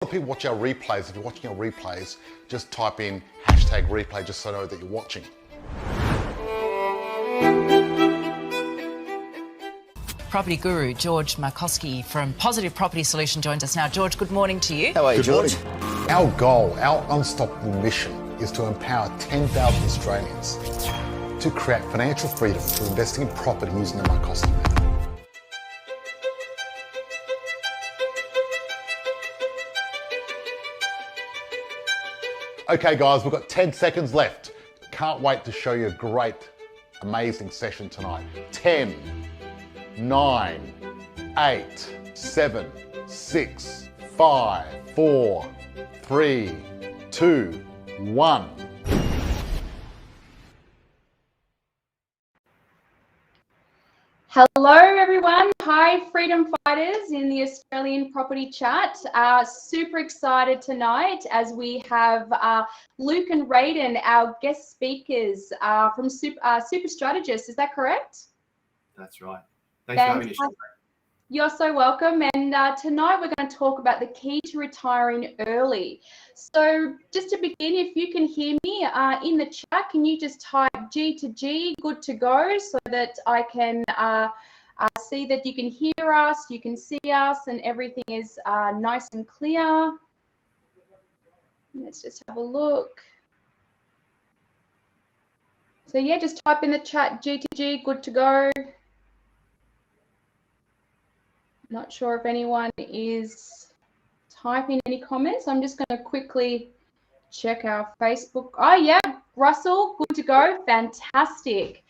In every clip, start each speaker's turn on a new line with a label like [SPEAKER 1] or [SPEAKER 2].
[SPEAKER 1] A lot of people watch our replays. If you're watching our replays, just type in #replay just so I know that you're watching.
[SPEAKER 2] Property guru George Markowski from Positive Property Solution joins us now. George, good morning to you.
[SPEAKER 3] How are you, George?
[SPEAKER 1] Our goal, our unstoppable mission is to empower 10,000 Australians to create financial freedom through investing in property using the Markowski method. Okay guys, we've got 10 seconds left. Can't wait to show you a great, amazing session tonight. 10, 9, 8, 7, 6, 5, 4, 3, 2, 1.
[SPEAKER 4] Hello everyone. Hi freedom fighters in the Australian property chat. Super excited tonight as we have Luke and Rayden, our guest speakers from Super Strategists. Is that correct?
[SPEAKER 3] That's right. Thanks for having us.
[SPEAKER 4] You're so welcome. And tonight we're going to talk about the key to retiring early. So just to begin, if you can hear me in the chat, can you just type G to G, good to go, so that I can see that you can hear us, you can see us, and everything is nice and clear. Let's just have a look. So yeah, just type in the chat G to G, good to go. Not sure if anyone is typing any comments. I'm just going to quickly check our Facebook. Oh yeah, Russell, good to go. Fantastic.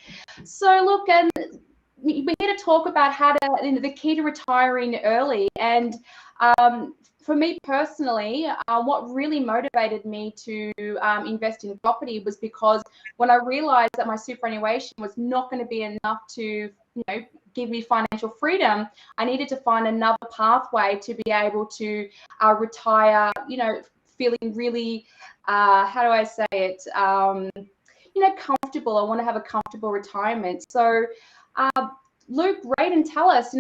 [SPEAKER 4] So look, and we're here to talk about how to, the key to retiring early. And for me personally, what really motivated me to invest in property was because when I realized that my superannuation was not going to be enough to, give me financial freedom, I needed to find another pathway to be able to retire, feeling really, how do I say it, comfortable. I want to have a comfortable retirement. So Luke, Rayden, tell us,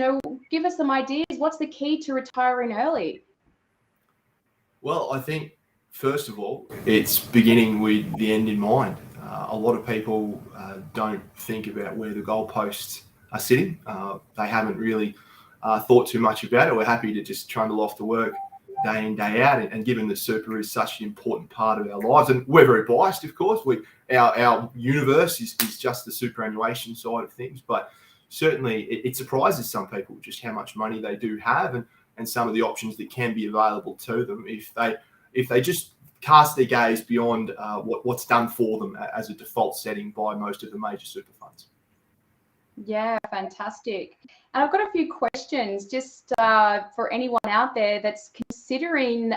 [SPEAKER 4] give us some ideas. What's the key to retiring early?
[SPEAKER 3] Well, I think, first of all, it's beginning with the end in mind. A lot of people don't think about where the goalposts are sitting. They haven't really thought too much about it. We're happy to just trundle off to work day in, day out. And given that super is such an important part of our lives, and we're very biased, of course, our universe is just the superannuation side of things. But certainly it surprises some people just how much money they do have and some of the options that can be available to them if they just cast their gaze beyond what's done for them as a default setting by most of the major super funds.
[SPEAKER 4] Yeah, fantastic. And I've got a few questions just for anyone out there that's considering,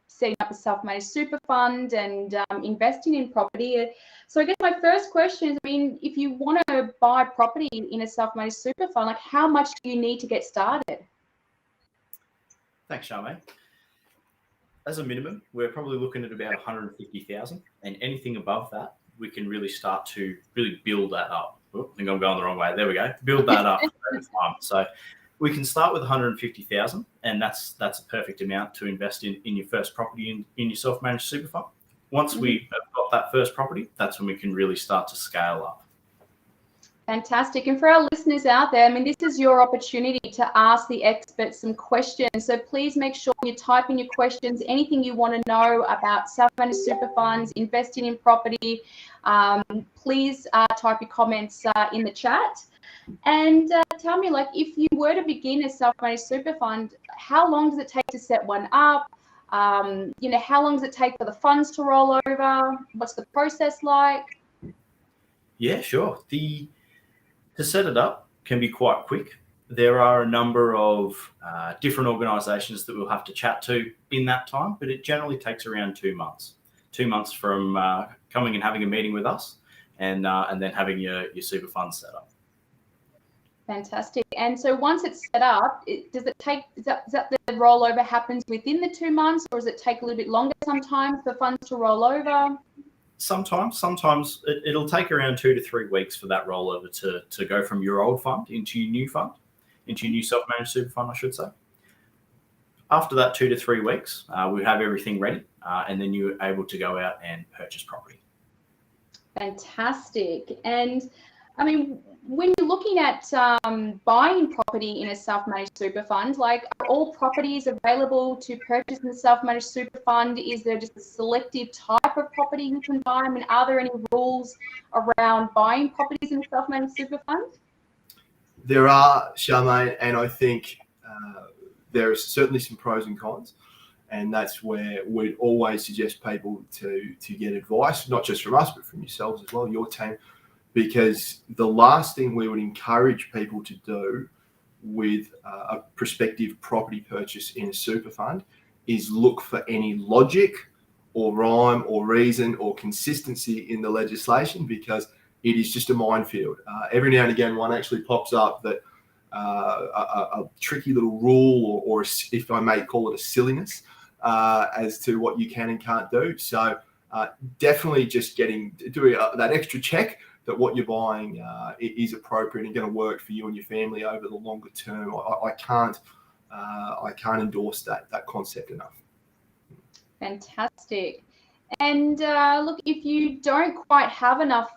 [SPEAKER 4] setting up a self-managed super fund and investing in property. So I guess my first question is, if you want to buy property in a self-managed super fund, like how much do you need to get started?
[SPEAKER 5] Thanks, Charmaine. As a minimum, we're probably looking at about 150,000, and anything above that, we can really start to really build that up. Oh, I think I'm going the wrong way. There we go. Build that up over time. So we can start with 150,000, and that's a perfect amount to invest in your first property in your self-managed super fund. Once we have got that first property, that's when we can really start to scale up.
[SPEAKER 4] Fantastic. And for our listeners out there, this is your opportunity to ask the experts some questions. So please make sure you type in your questions, anything you want to know about self-managed super funds, investing in property. Please type your comments in the chat. And tell me, if you were to begin a self-managed super fund, how long does it take to set one up? How long does it take for the funds to roll over? What's the process like?
[SPEAKER 5] Yeah, sure. To set it up can be quite quick. There are a number of different organisations that we'll have to chat to in that time, but it generally takes around 2 months. 2 months from coming and having a meeting with us and then having your super fund set up.
[SPEAKER 4] Fantastic. And so once it's set up, does that the rollover happens within the 2 months, or does it take a little bit longer sometimes for funds to roll over?
[SPEAKER 5] Sometimes it'll take around 2 to 3 weeks for that rollover to go from your old fund into your new fund, into your new self-managed super fund, I should say. After that 2 to 3 weeks, we have everything ready, and then you're able to go out and purchase property.
[SPEAKER 4] Fantastic. And I mean, when you're looking at buying property in a self-managed super fund, like, are all properties available to purchase in the self-managed super fund? Is there just a selective type of property you can buy? I mean, are there any rules around buying properties in a self-managed super fund?
[SPEAKER 3] There are, Charmaine, and I think there are certainly some pros and cons. And that's where we'd always suggest people to get advice, not just from us, but from yourselves as well, your team, because the last thing we would encourage people to do with a prospective property purchase in a super fund is look for any logic or rhyme or reason or consistency in the legislation, because it is just a minefield. Every now and again, one actually pops up that a tricky little rule or if I may call it a silliness as to what you can and can't do. So definitely just doing that extra check that what you're buying is appropriate and going to work for you and your family over the longer term. I can't endorse that concept enough.
[SPEAKER 4] Fantastic. And look, if you don't quite have enough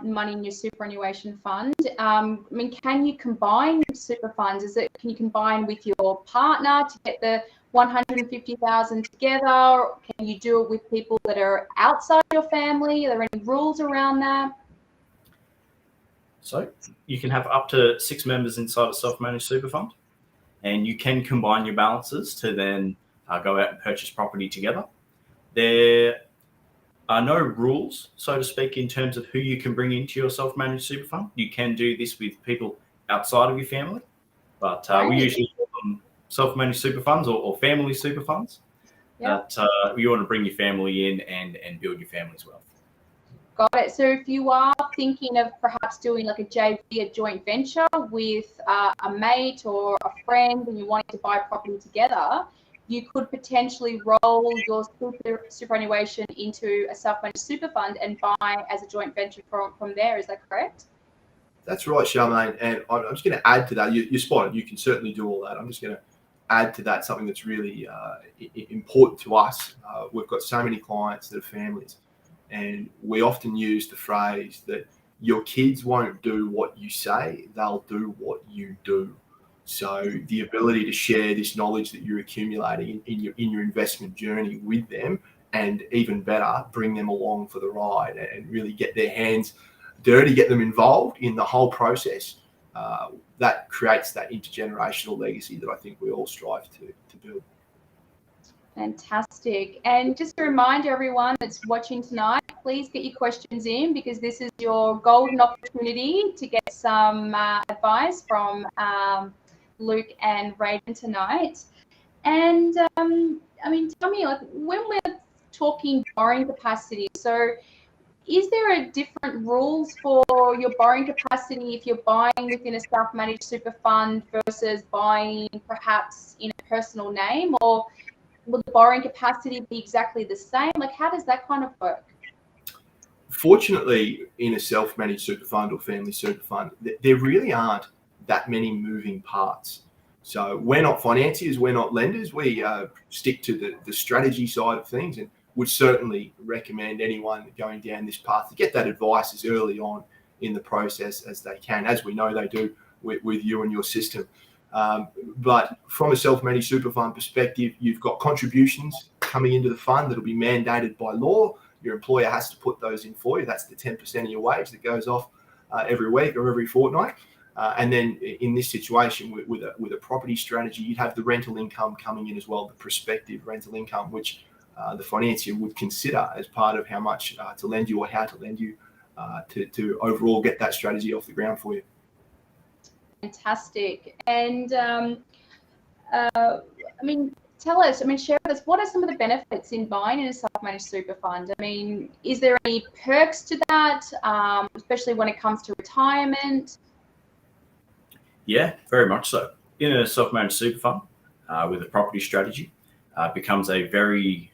[SPEAKER 4] money in your superannuation fund, I mean, can you combine super funds? Can you combine with your partner to get the 150,000 together? Can you do it with people that are outside your family? Are there any rules around that?
[SPEAKER 5] So you can have up to 6 members inside a self-managed super fund, and you can combine your balances to then go out and purchase property together. There are no rules, so to speak, in terms of who you can bring into your self-managed super fund. You can do this with people outside of your family, but we usually call them self-managed super funds or family super funds. Yep. That you want to bring your family in and build your family's wealth.
[SPEAKER 4] Got it. So if you are thinking of perhaps doing like a JV, a joint venture with a mate or a friend, and you wanting to buy property together, you could potentially roll your superannuation into a self-managed super fund and buy as a joint venture from there. Is that correct?
[SPEAKER 3] That's right, Charmaine. And I'm just going to add to that. You're spot on. You can certainly do all that. I'm just going to add to that something that's really important to us. We've got so many clients that are families, and we often use the phrase that your kids won't do what you say, they'll do what you do. So the ability to share this knowledge that you're accumulating in your investment journey with them, and even better, bring them along for the ride and really get their hands dirty, get them involved in the whole process, that creates that intergenerational legacy that I think we all strive to build.
[SPEAKER 4] Fantastic. And just a reminder, everyone that's watching tonight, please get your questions in, because this is your golden opportunity to get some advice from Luke and Rayden tonight. And I mean, tell me, like, when we're talking borrowing capacity, so is there a different rules for your borrowing capacity if you're buying within a self-managed super fund versus buying perhaps in a personal name, or will the borrowing capacity be exactly the same? Like, how does that kind of work?
[SPEAKER 3] Fortunately, in a self-managed super fund or family super fund, there really aren't that many moving parts. So we're not financiers, we're not lenders. We stick to the strategy side of things, and would certainly recommend anyone going down this path to get that advice as early on in the process as they can, as we know they do with you and your system. But from a self-managed super fund perspective, you've got contributions coming into the fund that'll be mandated by law. Your employer has to put those in for you. That's the 10% of your wage that goes off every week or every fortnight. And then in this situation with a property strategy, you'd have the rental income coming in as well, the prospective rental income, which the financier would consider as part of how much to lend you or how to lend you to overall get that strategy off the ground for you.
[SPEAKER 4] Fantastic. And I mean, share with us, what are some of the benefits in buying in a self-managed super fund? I mean, is there any perks to that, especially when it comes to retirement?
[SPEAKER 5] Yeah, very much so. In a self-managed super fund with a property strategy, becomes a very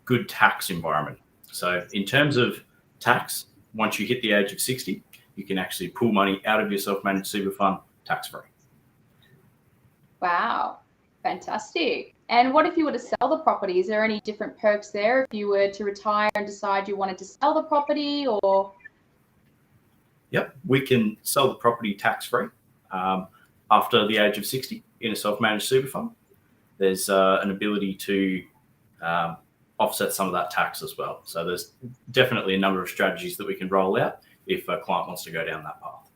[SPEAKER 5] good tax environment. So in terms of tax, once you hit the age of 60, you can actually pull money out of your self-managed super fund tax-free.
[SPEAKER 4] Wow, Fantastic. And what if you were to sell the property? Is there any different perks there if you were to retire and decide you wanted to sell the property, or?
[SPEAKER 5] Yep, we can sell the property tax-free after the age of 60 in a self-managed super fund. There's an ability to offset some of that tax as well. So there's definitely a number of strategies that we can roll out if a client wants to go down that path.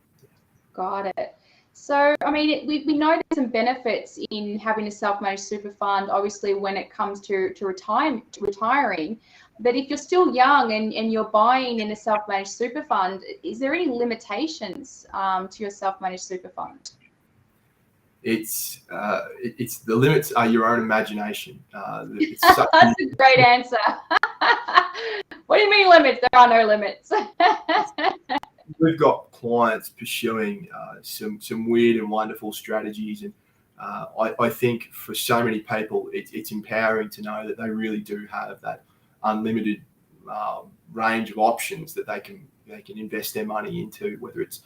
[SPEAKER 4] Got it. So, I mean, we know there's some benefits in having a self-managed super fund, obviously, when it comes to retiring. But if you're still young and you're buying in a self-managed super fund, is there any limitations to your self-managed super fund?
[SPEAKER 3] It's the limits are your own imagination.
[SPEAKER 4] That's a great answer. What do you mean limits? There are no limits.
[SPEAKER 3] We've got clients pursuing some weird and wonderful strategies, and I think for so many people, it's empowering to know that they really do have that unlimited range of options that they can invest their money into. Whether it's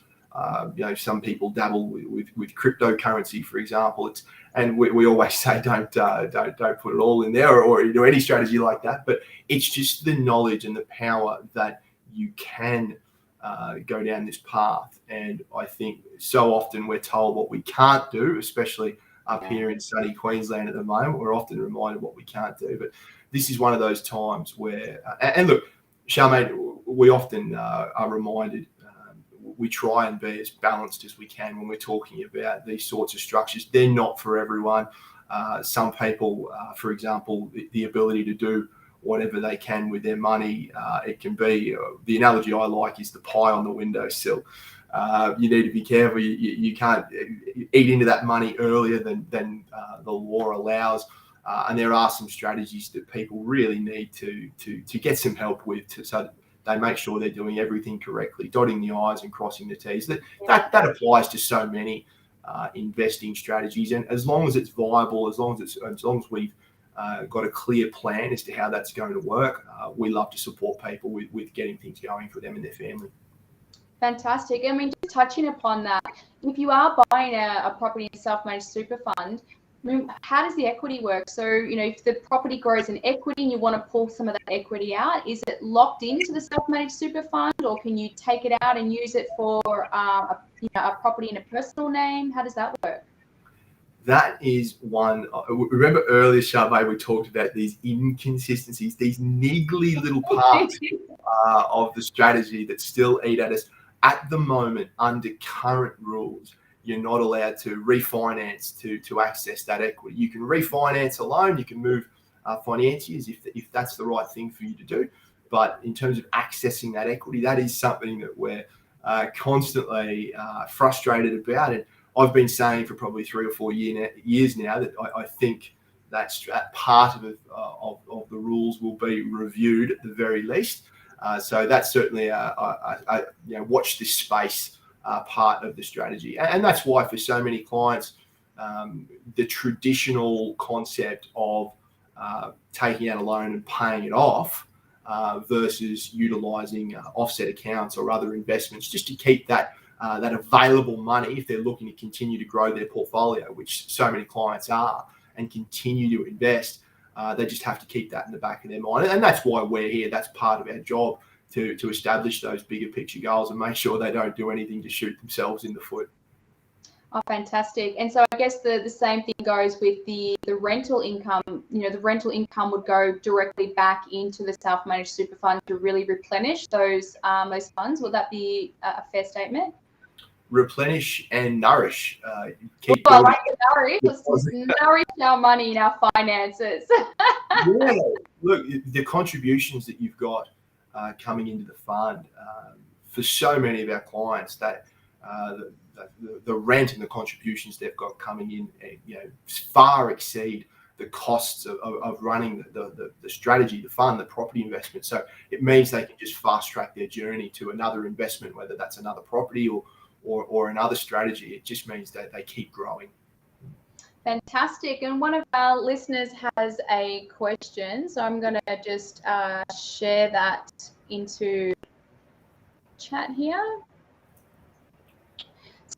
[SPEAKER 3] some people dabble with cryptocurrency, for example. And we always say don't put it all in there or any strategy like that. But it's just the knowledge and the power that you can go down this path. And I think so often we're told what we can't do, especially up here in sunny Queensland at the moment. We're often reminded what we can't do. But this is one of those times where, and look, Charmaine, we often are reminded, we try and be as balanced as we can when we're talking about these sorts of structures. They're not for everyone. Some people, for example, the ability to do whatever they can with their money. It can be, the analogy I like is the pie on the windowsill. You need to be careful. You can't eat into that money earlier than the law allows. And there are some strategies that people really need to get some help with, so they make sure they're doing everything correctly, dotting the I's and crossing the T's. That applies to so many investing strategies. And as long as it's viable, as long as we've got a clear plan as to how that's going to work, we love to support people with getting things going for them and their family.
[SPEAKER 4] Fantastic. I mean, just touching upon that, if you are buying a property in a self-managed super fund, I mean, how does the equity work? So, if the property grows in equity and you want to pull some of that equity out, is it locked into the self-managed super fund, or can you take it out and use it for a property in a personal name? How does that work?
[SPEAKER 3] That is one. Remember earlier, Charmaine, we talked about these inconsistencies, these niggly little parts of the strategy that still eat at us. At the moment, under current rules, you're not allowed to refinance to access that equity. You can refinance a loan, you can move financiers if that's the right thing for you to do. But in terms of accessing that equity, that is something that we're constantly frustrated about. And I've been saying for probably 3 or 4 years now that I think that part of the rules will be reviewed at the very least. So that's certainly watch this space part of the strategy. And that's why for so many clients, the traditional concept of taking out a loan and paying it off versus utilizing offset accounts or other investments just to keep that available money if they're looking to continue to grow their portfolio, which so many clients are, and continue to invest. They just have to keep that in the back of their mind. And that's why we're here. That's part of our job, to establish those bigger picture goals and make sure they don't do anything to shoot themselves in the foot.
[SPEAKER 4] Oh, fantastic. And so I guess the same thing goes with the rental income. The rental income would go directly back into the self-managed super fund to really replenish those funds. Would that be a fair statement?
[SPEAKER 3] Replenish and nourish.
[SPEAKER 4] I like to nourish. Let's nourish our money and our finances.
[SPEAKER 3] Yeah. Look, the contributions that you've got coming into the fund, for so many of our clients, that the rent and the contributions they've got coming in, far exceed the costs of running the strategy, the fund, the property investment. So it means they can just fast track their journey to another investment, whether that's another property or another strategy. It just means that they keep growing.
[SPEAKER 4] Fantastic. And one of our listeners has a question, so I'm going to just share that into chat here.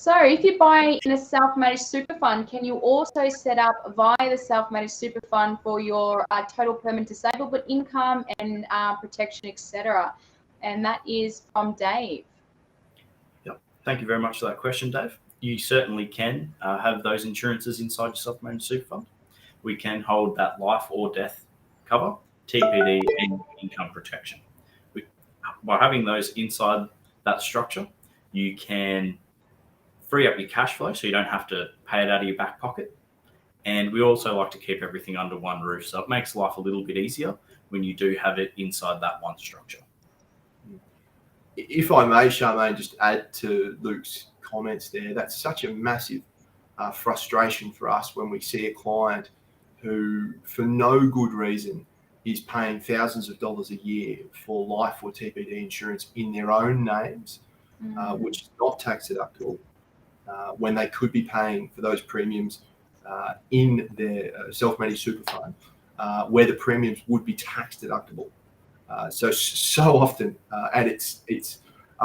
[SPEAKER 4] So if you buy in a self-managed super fund, can you also set up via the self-managed super fund for your total permanent disabled income and protection, etc.? And that is from Dave.
[SPEAKER 5] Yep. Thank you very much for that question, Dave. You certainly can have those insurances inside your self-managed super fund. We can hold that life or death cover, TPD, and income protection. By having those inside that structure, you can free up your cash flow so you don't have to pay it out of your back pocket. And we also like to keep everything under one roof. So it makes life a little bit easier when you do have it inside that one structure.
[SPEAKER 3] If I may, Charmaine, just add to Luke's comments there, that's such a massive frustration for us when we see a client who, for no good reason, is paying thousands of dollars a year for life or TPD insurance in their own names, which is not tax deductible, when they could be paying for those premiums in their self-managed super fund, where the premiums would be tax deductible. So often, and it's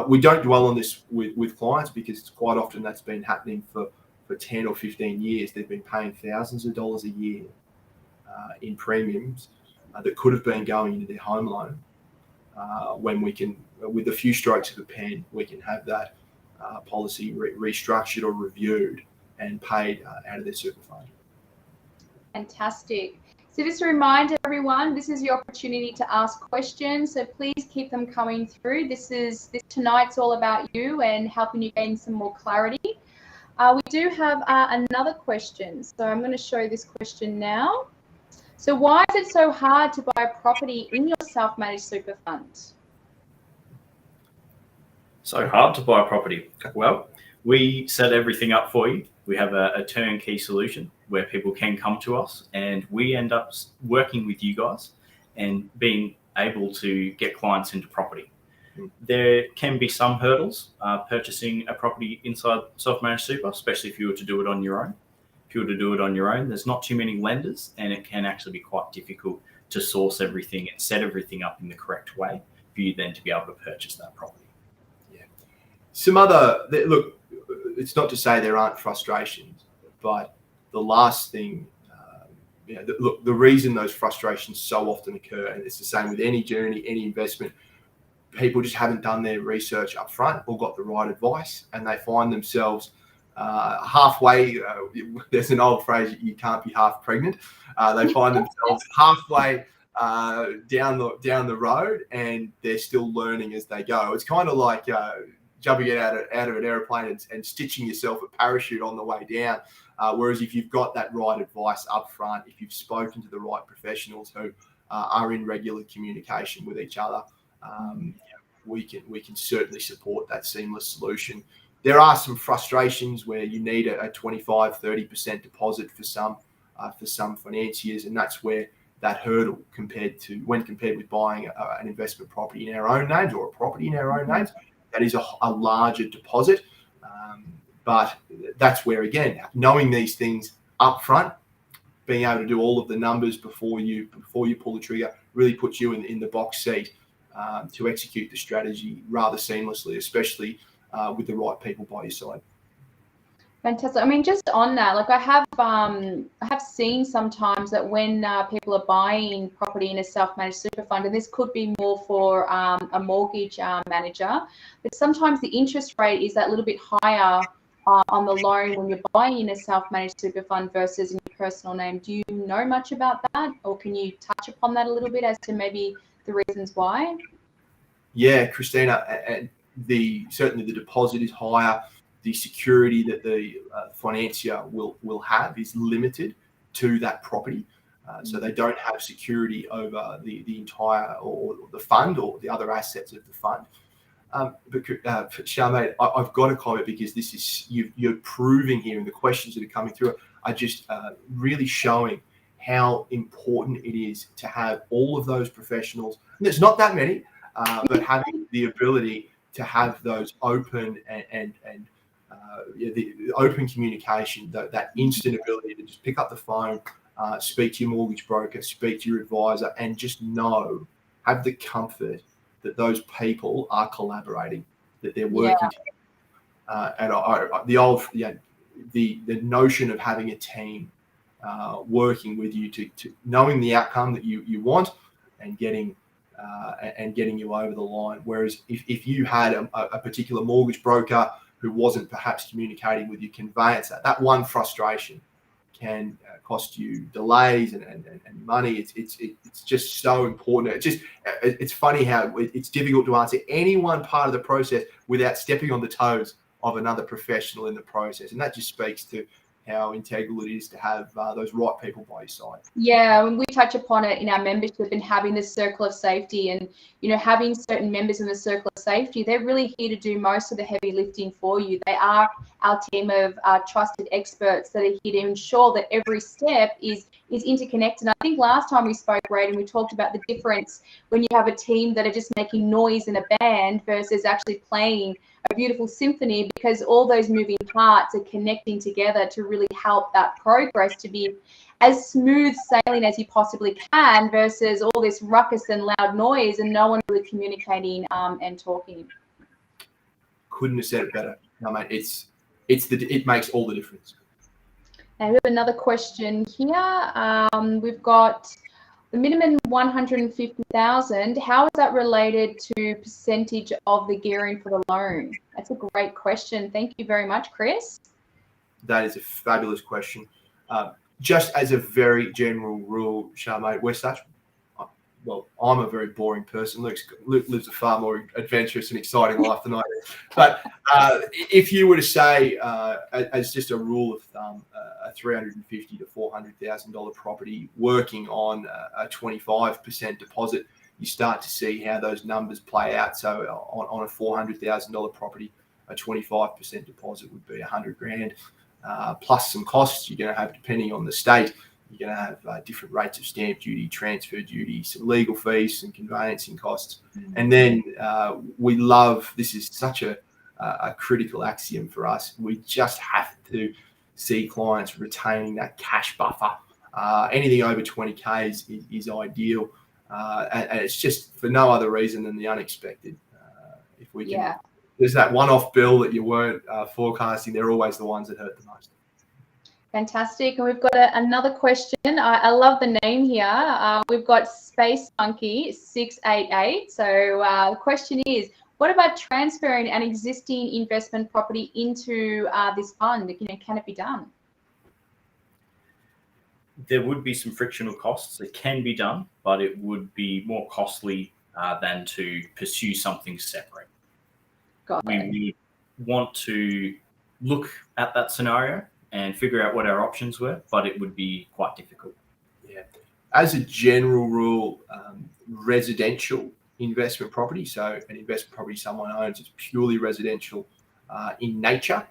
[SPEAKER 3] we don't dwell on this with clients because it's quite often that's been happening for 10 or 15 years. They've been paying thousands of dollars a year in premiums that could have been going into their home loan. When we can, with a few strokes of a pen, we can have that policy restructured or reviewed and paid out of their super fund.
[SPEAKER 4] Fantastic. So just a reminder, everyone, this is your opportunity to ask questions. So please keep them coming through. Tonight's all about you and helping you gain some more clarity. We do have another question. So I'm going to show this question now. So why is it so hard to buy a property in your self-managed super fund?
[SPEAKER 5] So hard to buy a property. Well, we set everything up for you. We have a turnkey solution where people can come to us and we end up working with you guys and being able to get clients into property. There can be some hurdles purchasing a property inside self-managed super, especially if you were to do it on your own. If you were to do it on your own, there's not too many lenders and it can actually be quite difficult to source everything and set everything up in the correct way for you then to be able to purchase that property.
[SPEAKER 3] Yeah. Some other, look, it's not to say there aren't frustrations, but the last thing, the reason those frustrations so often occur, and it's the same with any journey, any investment, people just haven't done their research up front or got the right advice, and they find themselves halfway. There's an old phrase: "You can't be half pregnant." They find themselves halfway down the road, and they're still learning as they go. It's kind of like jumping out of an airplane and stitching yourself a parachute on the way down. Whereas if you've got that right advice up front, if you've spoken to the right professionals who are in regular communication with each other, we can certainly support that seamless solution. There are some frustrations where you need a 25-30% deposit for some financiers, and that's where that hurdle compared with buying an investment property in our own names or a property in our own names, that is a larger deposit. But that's where, again, knowing these things up front, being able to do all of the numbers before you pull the trigger, really puts you in the box seat to execute the strategy rather seamlessly, especially with the right people by your side.
[SPEAKER 4] Fantastic. I mean, just on that, like I have seen sometimes that when people are buying property in a self-managed super fund, and this could be more for a mortgage manager, but sometimes the interest rate is that little bit higher on the loan when you're buying in a self-managed super fund versus in your personal name. Do you know much about that, or can you touch upon that a little bit as to maybe the reasons why?
[SPEAKER 3] Yeah, Christina, and certainly the deposit is higher. The security that the financier will have is limited to that property. So they don't have security over the entire or the fund or the other assets of the fund. But Charmaine, I've got to comment because this is you're proving here, and the questions that are coming through are just really showing how important it is to have all of those professionals. And there's not that many, but having the ability to have those open and the open communication, that instant ability to just pick up the phone, speak to your mortgage broker, speak to your advisor, and just have the comfort that those people are collaborating, that they're working together. the notion of having a team working with you to knowing the outcome that you want and getting you over the line. Whereas if you had a particular mortgage broker who wasn't perhaps communicating with your conveyancer, that one frustration can cost you delays and money. It's just so important. It's funny how it's difficult to answer any one part of the process without stepping on the toes of another professional in the process, and that just speaks to how integral it is to have those right people by your side.
[SPEAKER 4] Yeah, when we touch upon it in our membership and having this circle of safety, and having certain members in the circle of safety, they're really here to do most of the heavy lifting for you. They are our team of trusted experts that are here to ensure that every step is interconnected. And I think last time we spoke, Rayden, we talked about the difference when you have a team that are just making noise in a band versus actually playing a beautiful symphony, because all those moving parts are connecting together to really help that progress to be as smooth sailing as you possibly can, versus all this ruckus and loud noise and no one really communicating and talking.
[SPEAKER 3] Couldn't have said it better. No, mate, it makes all the difference.
[SPEAKER 4] And we have another question here. We've got the minimum 150,000. How is that related to percentage of the gearing for the loan? That's a great question. Thank you very much, Chris.
[SPEAKER 3] That is a fabulous question. Just as a very general rule, Charmaine, I'm a very boring person. Luke lives a far more adventurous and exciting life than I do. But if you were to say, as just a rule of thumb, a $350,000 to $400,000 property working on a 25% deposit, you start to see how those numbers play out. So on a $400,000 property, a 25% deposit would be $100,000 plus some costs you're going to have depending on the state. You're going to have different rates of stamp duty, transfer duty, some legal fees, some conveyancing costs. And then this is such a critical axiom for us. We just have to see clients retaining that cash buffer. Anything over 20K is ideal. And it's just for no other reason than the unexpected. If we can, there's that one-off bill that you weren't forecasting. They're always the ones that hurt the most.
[SPEAKER 4] Fantastic. And we've got another question. I love the name here. We've got Space Monkey 688. So the question is, what about transferring an existing investment property into this fund? Can it be done?
[SPEAKER 5] There would be some frictional costs. It can be done, but it would be more costly than to pursue something separate. We would want to look at that scenario and figure out what our options were, but it would be quite difficult.
[SPEAKER 3] Yeah. As a general rule, residential investment property, so an investment property someone owns, it's purely residential in nature,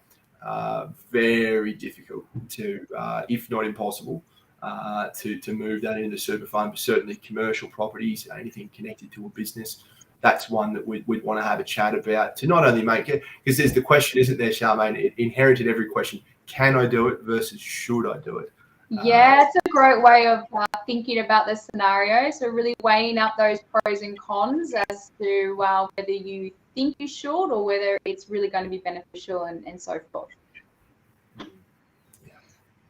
[SPEAKER 3] very difficult to, if not impossible, to move that into the super fund. But certainly commercial properties, anything connected to a business, that's one that we'd want to have a chat about to not only make it, because there's the question, isn't there, Charmaine? Inherent in every question, can I do it versus should I do it?
[SPEAKER 4] Yeah, it's a great way of thinking about the scenario. So really weighing up those pros and cons as to whether you think you should or whether it's really going to be beneficial and so forth. Yeah.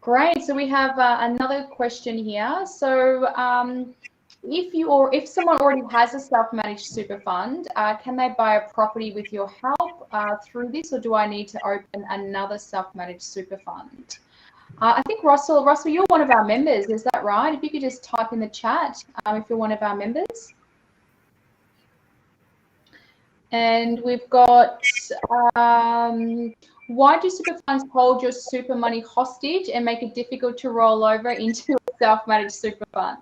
[SPEAKER 4] Great. So we have another question here. So if someone already has a self-managed super fund, can they buy a property with your help through this, or do I need to open another self-managed super fund? I think Russell, you're one of our members, is that right? If you could just type in the chat if you're one of our members. And we've got, why do super funds hold your super money hostage and make it difficult to roll over into a self-managed super fund?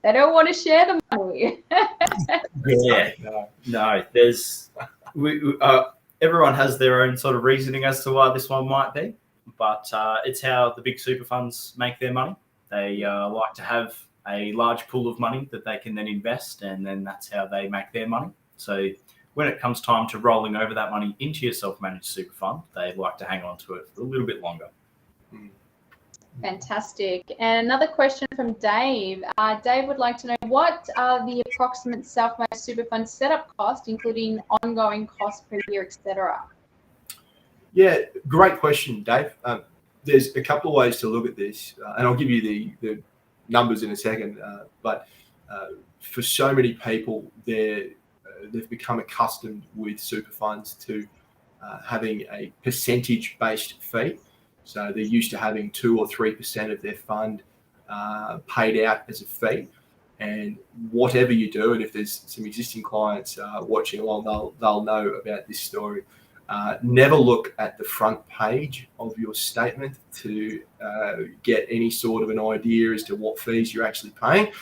[SPEAKER 4] They don't want to share the money.
[SPEAKER 5] No. There's everyone has their own sort of reasoning as to why this one might be, but it's how the big super funds make their money. They like to have a large pool of money that they can then invest, and then that's how they make their money. So when it comes time to rolling over that money into your self-managed super fund, they like to hang on to it for a little bit longer.
[SPEAKER 4] Fantastic. And another question from Dave. Dave would like to know, what are the approximate self-managed super fund setup costs, including ongoing costs per year, etc.?
[SPEAKER 3] Yeah, great question, Dave. There's a couple of ways to look at this, and I'll give you the numbers in a second. But for so many people, they've become accustomed with super funds to having a percentage-based fee. So they're used to having 2 or 3% of their fund paid out as a fee. And whatever you do, and if there's some existing clients watching along, they'll know about this story. Never look at the front page of your statement to get any sort of an idea as to what fees you're actually paying.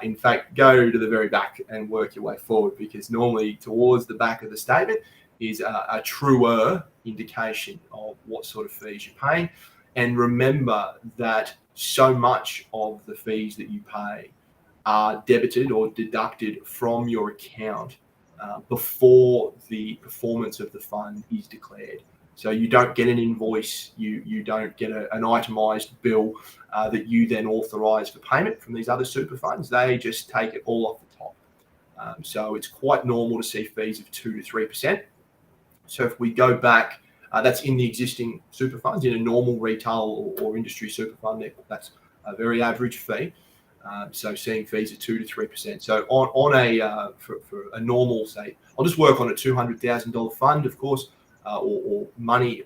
[SPEAKER 3] In fact, go to the very back and work your way forward, because normally towards the back of the statement is a truer indication of what sort of fees you're paying. And remember that so much of the fees that you pay are debited or deducted from your account before the performance of the fund is declared. So you don't get an invoice, you don't get an itemised bill that you then authorise for payment from these other super funds. They just take it all off the top. So it's quite normal to see fees of 2 to 3%. So if we go back, that's in the existing super funds. In a normal retail or industry super fund, that's a very average fee. So seeing fees of 2 to 3%. So for a normal, say, I'll just work on a $200,000 fund, of course, or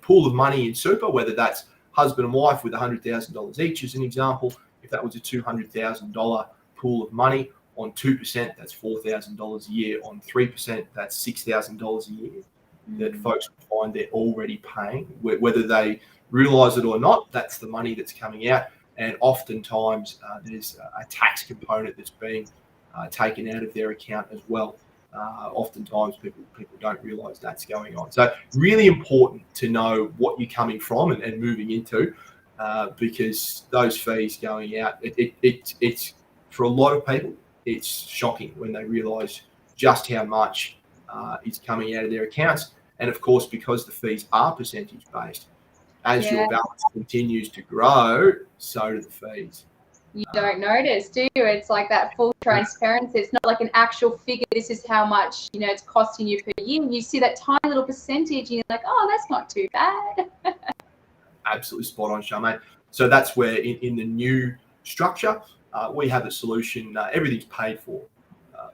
[SPEAKER 3] pool of money in super, whether that's husband and wife with $100,000 each as an example. If that was a $200,000 pool of money, on 2%, that's $4,000 a year. On 3%, that's $6,000 a year. That folks find they're already paying, whether they realise it or not. That's the money that's coming out. And oftentimes there's a tax component that's being taken out of their account as well. Oftentimes people don't realise that's going on. So really important to know what you're coming from and moving into, because those fees going out, it's for a lot of people, it's shocking when they realise just how much is coming out of their accounts. And of course, because the fees are percentage based, as your balance continues to grow, so do the fees.
[SPEAKER 4] You don't notice, do you? It's like that full transparency. It's not like an actual figure. This is how much, it's costing you per year. You see that tiny little percentage and you're like, oh, that's not too bad.
[SPEAKER 3] Absolutely spot on, Charmaine. So that's where in the new structure, we have a solution. Everything's paid for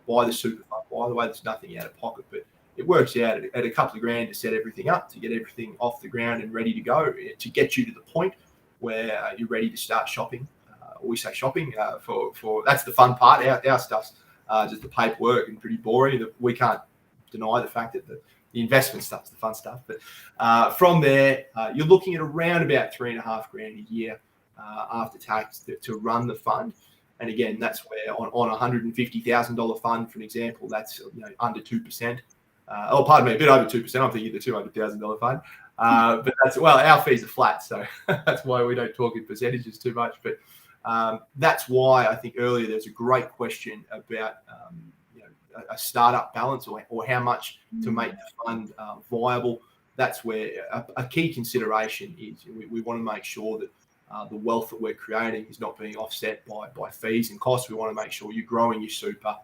[SPEAKER 3] by the super fund. By the way, there's nothing out of pocket, but it works out at a couple of grand to set everything up, to get everything off the ground and ready to go, to get you to the point where you're ready to start shopping. We say shopping for that's the fun part. Our stuff's just the paperwork and pretty boring. We can't deny the fact that the investment stuff's the fun stuff. But from there, you're looking at around about $3,500 a year after tax to run the fund. And again, that's where on a $150,000 fund, for an example, that's under 2%. Pardon me, a bit over 2%. I'm thinking the $200,000 fund. But our fees are flat, so that's why we don't talk in percentages too much. But that's why I think earlier there's a great question about a startup balance or how much to make the fund viable. That's where a key consideration is. We want to make sure that the wealth that we're creating is not being offset by fees and costs. We want to make sure you're growing your super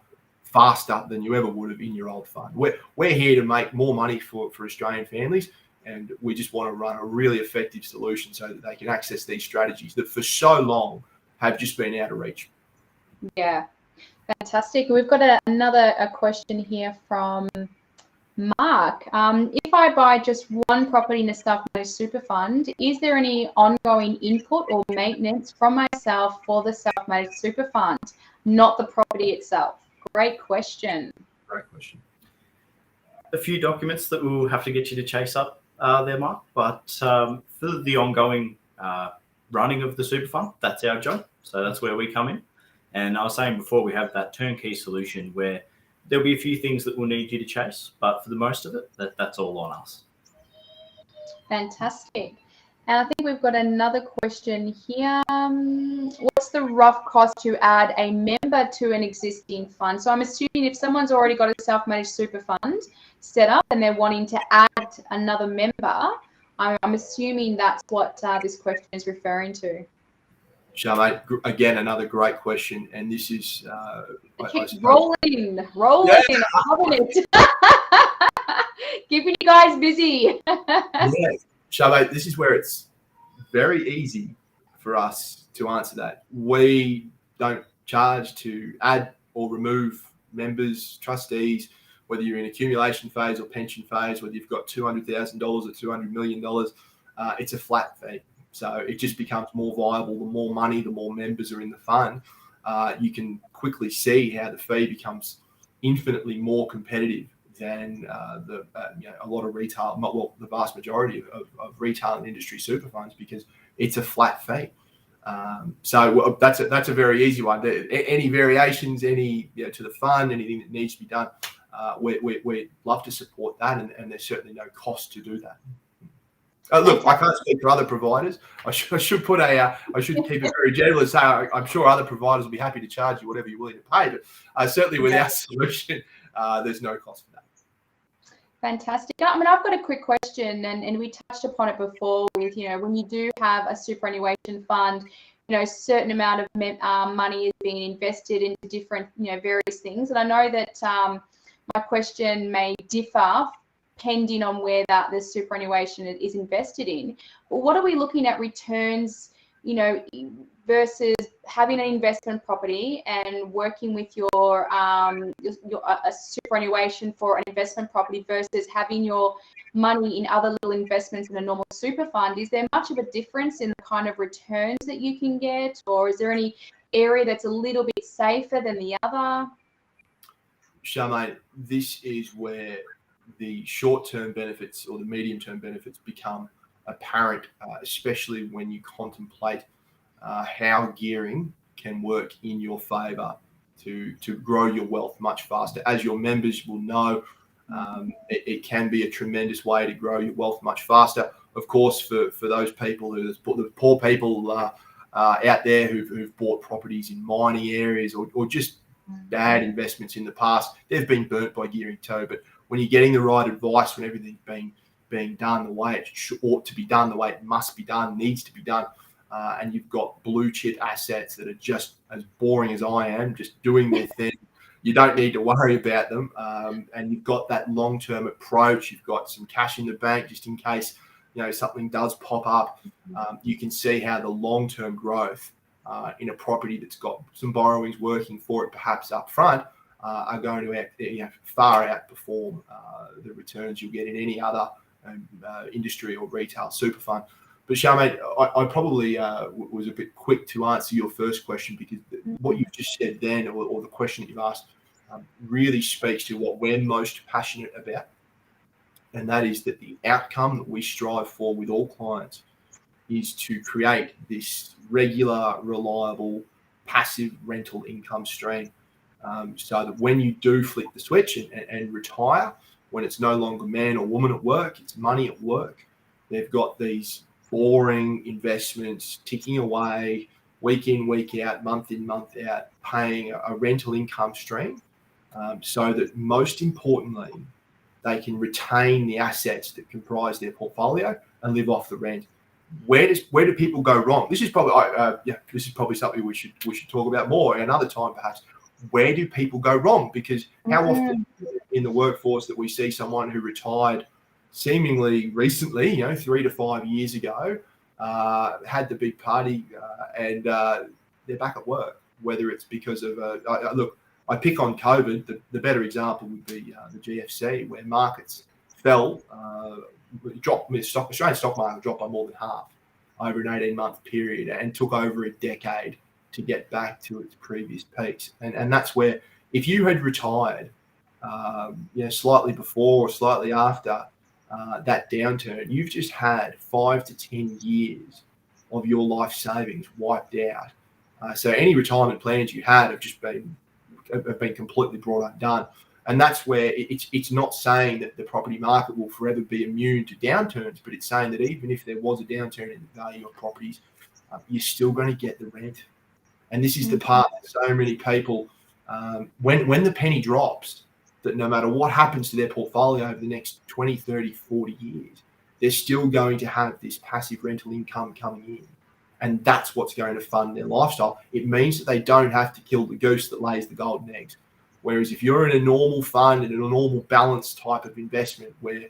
[SPEAKER 3] faster than you ever would have in your old fund. We're here to make more money for Australian families, and we just want to run a really effective solution so that they can access these strategies that for so long have just been out of reach.
[SPEAKER 4] Yeah, fantastic. We've got another question here from Mark. If I buy just one property in a self-managed super fund, is there any ongoing input or maintenance from myself for the self-managed super fund, not the property itself? Great question.
[SPEAKER 3] Great question.
[SPEAKER 5] A few documents that we'll have to get you to chase up there, Mark. But for the ongoing running of the super fund, that's our job. So that's where we come in. And I was saying before, we have that turnkey solution where there'll be a few things that we'll need you to chase, but for the most of it, that's all on us.
[SPEAKER 4] Fantastic. And I think we've got another question here. What's the rough cost to add a member to an existing fund? So I'm assuming if someone's already got a self-managed super fund set up and they're wanting to add another member, I'm assuming that's what this question is referring to.
[SPEAKER 3] Charmaine, again, another great question. And this is...
[SPEAKER 4] rolling. Yeah. I'm loving it. Keeping you guys busy.
[SPEAKER 3] Charmaine, this is where it's very easy for us to answer that. We don't charge to add or remove members, trustees, whether you're in accumulation phase or pension phase, whether you've got $200,000 or $200 million, it's a flat fee. So it just becomes more viable. The more money, the more members are in the fund. You can quickly see how the fee becomes infinitely more competitive than a lot of retail, well, the vast majority of retail and industry super funds, because it's a flat fee. So that's a very easy one. Any variations, any to the fund, anything that needs to be done, we'd love to support that, and there's certainly no cost to do that. Look, I can't speak for other providers. I should put I should keep it very general and say I'm sure other providers will be happy to charge you whatever you're willing to pay, but certainly with our solution, there's no cost for that.
[SPEAKER 4] Fantastic. I mean, I've got a quick question, and we touched upon it before with, when you do have a superannuation fund, a certain amount of money is being invested into different, various things. And I know that my question may differ depending on where the superannuation is invested in. But what are we looking at returns, versus having an investment property and working with your a superannuation for an investment property versus having your money in other little investments in a normal super fund? Is there much of a difference in the kind of returns that you can get, or is there any area that's a little bit safer than the other?
[SPEAKER 3] Charmaine, this is where the short-term benefits or the medium-term benefits become apparent, especially when you contemplate how gearing can work in your favour to grow your wealth much faster. As your members will know, it can be a tremendous way to grow your wealth much faster. Of course, for those people, the poor people out there who've bought properties in mining areas or just bad investments in the past, they've been burnt by gearing too. But when you're getting the right advice, when everything's being done the way it ought to be done, the way it must be done, needs to be done, and you've got blue chip assets that are just as boring as I am, just doing their thing, you don't need to worry about them. And you've got that long-term approach. You've got some cash in the bank just in case something does pop up. You can see how the long-term growth in a property that's got some borrowings working for it, perhaps up front, are going to far outperform the returns you'll get in any other industry or retail super fund. But Charmaine, I probably was a bit quick to answer your first question, because what you've just said then, or the question that you've asked, really speaks to what we're most passionate about. And that is that the outcome that we strive for with all clients is to create this regular, reliable, passive rental income stream. So that when you do flick the switch and retire, when it's no longer man or woman at work, it's money at work, they've got these boring investments ticking away week in, week out, month in, month out, paying a rental income stream, so that most importantly, they can retain the assets that comprise their portfolio and live off the rent. Where do people go wrong? This is probably something we should talk about more another time, perhaps. Where do people go wrong? Because how often in the workforce that we see someone who retired seemingly recently, 3 to 5 years ago, had the big party, and they're back at work, whether it's because of look, I pick on COVID. The better example would be the GFC, where markets fell, dropped. Australian stock market dropped by more than half over an 18-month period, and took over a decade to get back to its previous peaks. And that's where, if you had retired, slightly before or slightly after that downturn, you've just had 5 to 10 years of your life savings wiped out. So any retirement plans you had have been completely brought undone. And that's where it's not saying that the property market will forever be immune to downturns, but it's saying that even if there was a downturn in the value of properties, you're still going to get the rent. And this is the part that so many people, when the penny drops, that no matter what happens to their portfolio over the next 20, 30, 40 years, they're still going to have this passive rental income coming in. And that's what's going to fund their lifestyle. It means that they don't have to kill the goose that lays the golden eggs. Whereas if you're in a normal fund and in a normal balance type of investment where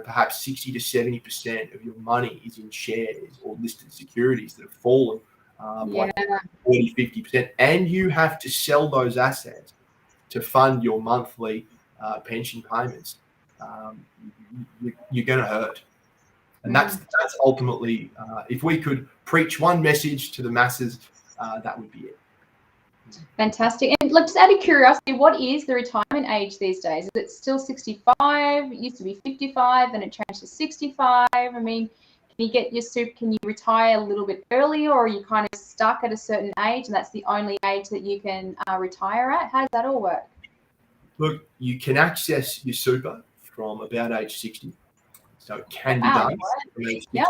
[SPEAKER 3] perhaps 60 to 70% of your money is in shares or listed securities that have fallen by 40, 50%, and you have to sell those assets to fund your monthly pension payments, you're going to hurt. And that's ultimately, if we could preach one message to the masses, that would be it.
[SPEAKER 4] Fantastic. And look, just out of curiosity, what is the retirement age these days? Is it still 65? It used to be 55, then it changed to 65. I mean, can you retire a little bit earlier, or are you kind of stuck at a certain age and that's the only age that you can retire at? How does that all work?
[SPEAKER 3] Look, you can access your super from about age 60. So it can be done from age 60. Yep.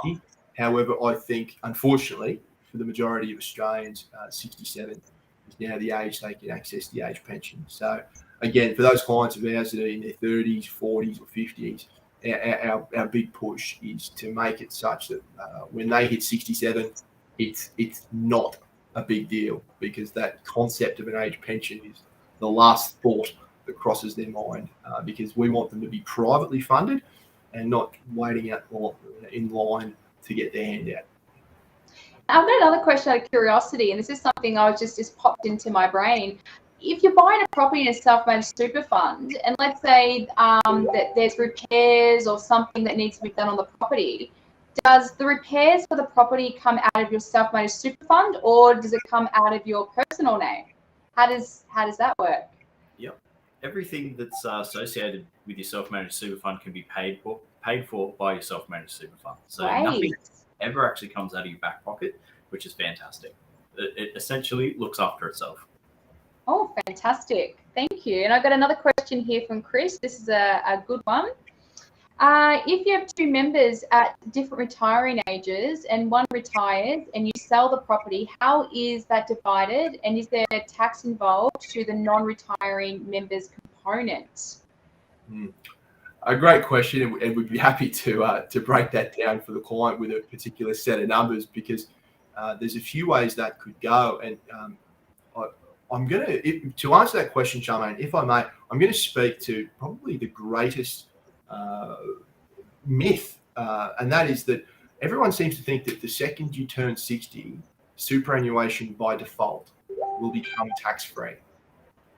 [SPEAKER 3] However, I think, unfortunately, for the majority of Australians, 67 is now the age they can access the age pension. So, again, for those clients of ours that are in their 30s, 40s or 50s, our big push is to make it such that when they hit 67, it's not a big deal, because that concept of an age pension is the last thought that crosses their mind, because we want them to be privately funded and not waiting out in line to get their hand out.
[SPEAKER 4] I've got another question out of curiosity, and this is something I was just popped into my brain. If you're buying a property in a self-managed super fund, and let's say that there's repairs or something that needs to be done on the property, does the repairs for the property come out of your self-managed super fund, or does it come out of your personal name? How does that work?
[SPEAKER 5] Yep. Everything that's associated with your self-managed super fund can be paid for by your self-managed super fund. So nothing ever actually comes out of your back pocket, which is fantastic. It essentially looks after itself.
[SPEAKER 4] Oh, fantastic. Thank you. And I've got another question here from Chris. This is a good one. If you have two members at different retiring ages and one retires and you sell the property, how is that divided? And is there tax involved to the non-retiring members component?
[SPEAKER 3] A great question, and we'd be happy to break that down for the client with a particular set of numbers, because there's a few ways that could go. And I'm going to answer that question, Charmaine, if I may, I'm going to speak to probably the greatest myth, and that is that everyone seems to think that the second you turn 60, superannuation by default will become tax-free.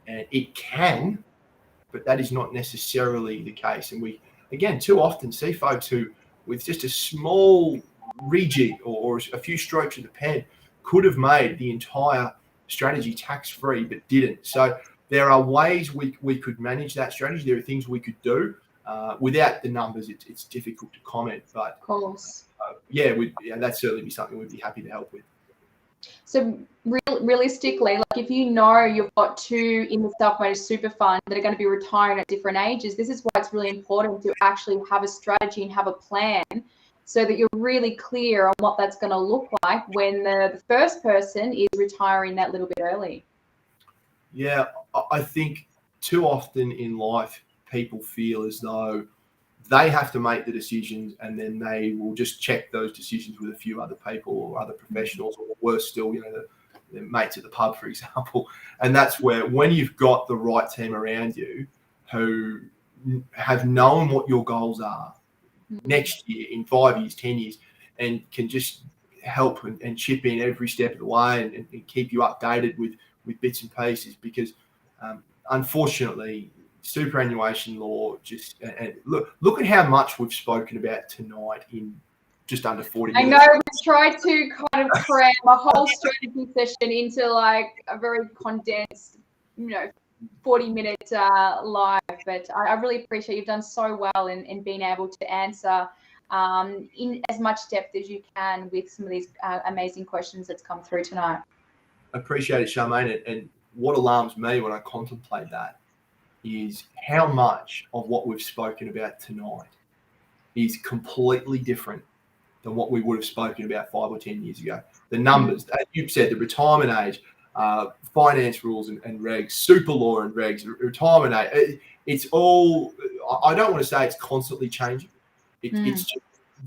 [SPEAKER 3] And it can, but that is not necessarily the case. And we, again, too often see folks who, with just a small rejig or a few strokes of the pen, could have made the entire strategy tax-free, but didn't. So there are ways we could manage that strategy. There are things we could do. Without the numbers, it's difficult to comment. But
[SPEAKER 4] of course,
[SPEAKER 3] that'd certainly be something we'd be happy to help with.
[SPEAKER 4] So realistically, like if you know you've got two in the self-managed super fund that are going to be retiring at different ages, this is why it's really important to actually have a strategy and have a plan so that you're really clear on what that's going to look like when the first person is retiring that little bit early.
[SPEAKER 3] Yeah, I think too often in life, people feel as though they have to make the decisions and then they will just check those decisions with a few other people or other professionals, or worse still, their mates at the pub, for example. And that's where, when you've got the right team around you who have known what your goals are next year, in 5 years, 10 years, and can just help and chip in every step of the way and keep you updated with bits and pieces, because unfortunately, superannuation law and look at how much we've spoken about tonight in just under 40 minutes.
[SPEAKER 4] I know we tried to kind of cram a whole strategy session into like a very condensed, 40-minute live, but I really appreciate you've done so well in being able to answer in as much depth as you can with some of these amazing questions that's come through tonight.
[SPEAKER 3] I appreciate it, Charmaine, and what alarms me when I contemplate that is how much of what we've spoken about tonight is completely different than what we would have spoken about 5 or 10 years ago. The numbers, as you've said, the retirement age, finance rules and regs, super law and regs, retirement age, it's all, I don't want to say it's constantly changing. It's just,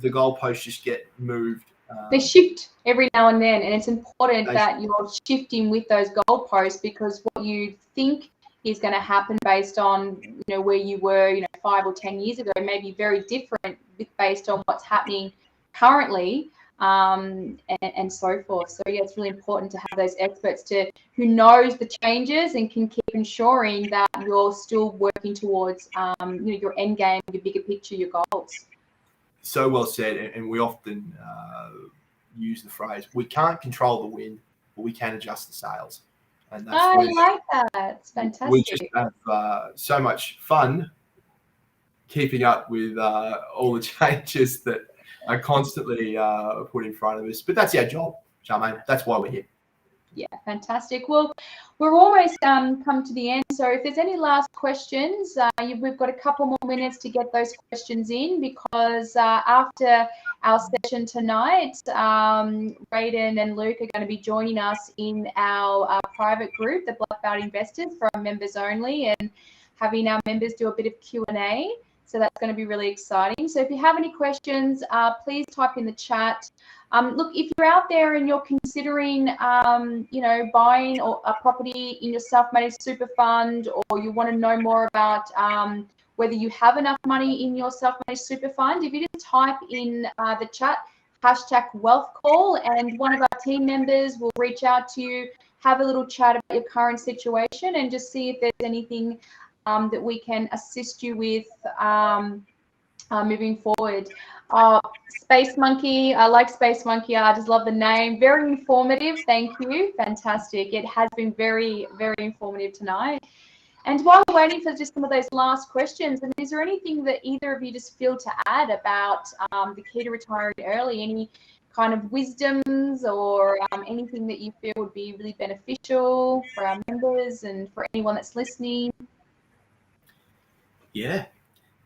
[SPEAKER 3] the goalposts just get moved.
[SPEAKER 4] They shift every now and then, and it's important that you're shifting with those goalposts, because what you think is going to happen based on, where you were, 5 or 10 years ago, maybe very different based on what's happening currently, and so forth. So yeah, it's really important to have those experts who knows the changes and can keep ensuring that you're still working towards, your end game, your bigger picture, your goals.
[SPEAKER 3] So well said, and we often use the phrase, we can't control the wind, but we can adjust the sails. And that's
[SPEAKER 4] I like that. It's fantastic.
[SPEAKER 3] We just have so much fun keeping up with all the changes that are constantly put in front of us. But that's our job, Charmaine. That's why we're here.
[SPEAKER 4] Yeah, fantastic. Well, we're almost come to the end. So if there's any last questions, we've got a couple more minutes to get those questions in, because after our session tonight, Rayden and Luke are going to be joining us in our private group, the Black Belt Investors, for our members only, and having our members do a bit of Q&A. So that's going to be really exciting. So if you have any questions, please type in the chat. Look, if you're out there and you're considering, buying a property in your self-managed super fund, or you want to know more about whether you have enough money in your self-managed super fund, if you just type in the chat, #wealthcall, and one of our team members will reach out to you, have a little chat about your current situation, and just see if there's anything that we can assist you with moving forward. Space Monkey, I like Space Monkey. I just love the name. Very informative. Thank you. Fantastic. It has been very, very informative tonight. And while we're waiting for just some of those last questions, and is there anything that either of you just feel to add about the key to retiring early? Any kind of wisdoms or anything that you feel would be really beneficial for our members and for anyone that's listening?
[SPEAKER 5] Yeah.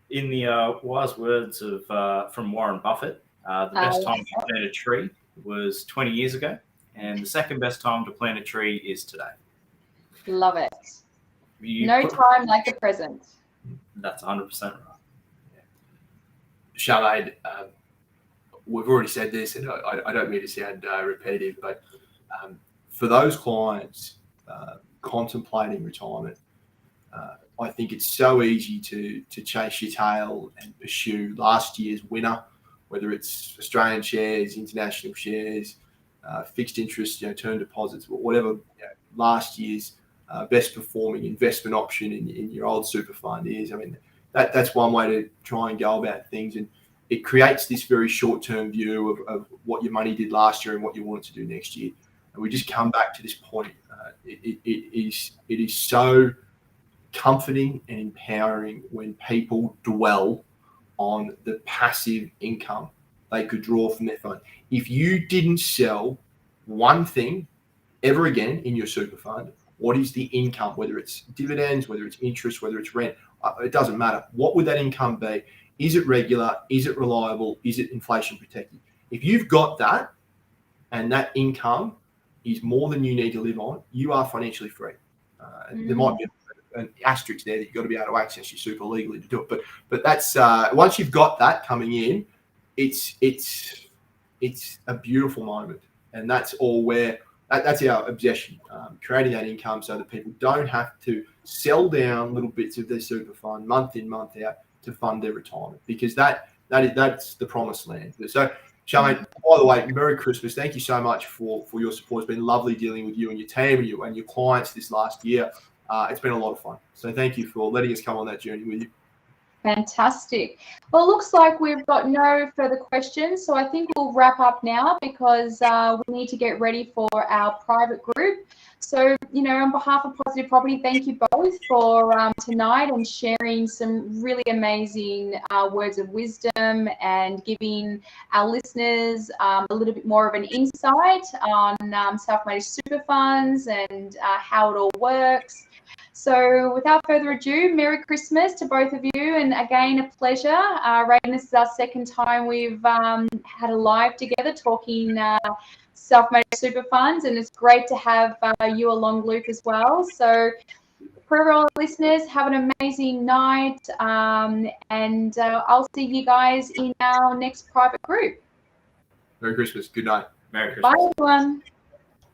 [SPEAKER 5] In the wise words of from Warren Buffett, the best time to plant a tree was 20 years ago, and the second best time to plant a tree is today.
[SPEAKER 4] Love it. No time like the present.
[SPEAKER 5] That's 100% right.
[SPEAKER 3] Charmaine, we've already said this, and I don't mean to sound repetitive, but for those clients contemplating retirement, I think it's so easy to chase your tail and pursue last year's winner, whether it's Australian shares, international shares, fixed interest, term deposits, whatever last year's best performing investment option in your old super fund is. I mean, that's one way to try and go about things, and it creates this very short-term view of what your money did last year and what you want it to do next year. And we just come back to this point. It is so comforting and empowering when people dwell on the passive income they could draw from their phone. If you didn't sell one thing ever again in your super fund, what is the income, whether it's dividends, whether it's interest, whether it's rent, it doesn't matter. What would that income be? Is it regular? Is it reliable? Is it inflation protected? If you've got that, and that income is more than you need to live on, you are financially free. There might be an asterisk there that you've got to be able to access your super legally to do it. But that's once you've got that coming in, it's a beautiful moment, and that's our obsession, creating that income so that people don't have to sell down little bits of their super fund month in, month out to fund their retirement, because that's the promised land. So, Charmaine, by the way, Merry Christmas. Thank you so much for your support. It's been lovely dealing with you and your team and your clients this last year. It's been a lot of fun. So thank you for letting us come on that journey with you.
[SPEAKER 4] Fantastic. Well, it looks like we've got no further questions, so I think we'll wrap up now, because we need to get ready for our private group. So, on behalf of Positive Property, thank you both for tonight and sharing some really amazing words of wisdom and giving our listeners a little bit more of an insight on self-managed super funds and how it all works. So without further ado, Merry Christmas to both of you, and again, a pleasure. Rayden, this is our second time we've had a live together talking self-managed super funds, and it's great to have you along, Luke, as well. So for all the listeners, have an amazing night, and I'll see you guys in our next private group.
[SPEAKER 3] Merry Christmas. Good night.
[SPEAKER 5] Merry Christmas.
[SPEAKER 4] Bye, everyone.